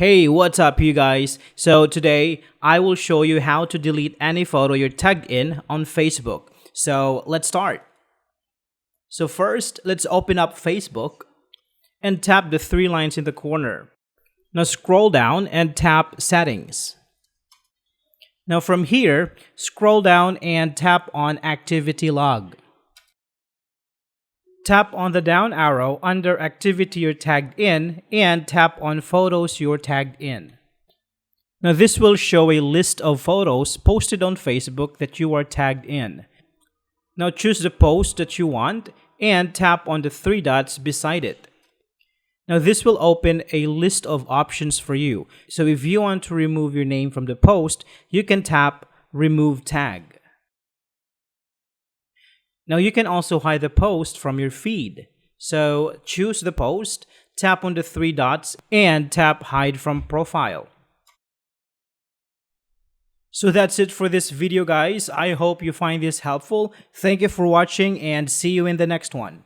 Hey, what's up you guys? So today I will show you how to delete any photo you're tagged in on Facebook. So let's start. So first, let's open up Facebook and tap the three lines in the corner. Now scroll down and tap Settings. Now from here, scroll down and tap on Activity Log. Tap on the down arrow under Activity you're tagged in and tap on Photos you're tagged in. Now this will show a list of photos posted on Facebook that you are tagged in. Now choose the post that you want and tap on the three dots beside it. Now this will open a list of options for you. So if you want to remove your name from the post, you can tap Remove Tag. Now you can also hide the post from your feed. So choose the post, tap on the three dots, and tap Hide from Profile. So that's it for this video guys. I hope you find this helpful. Thank you for watching and see you in the next one.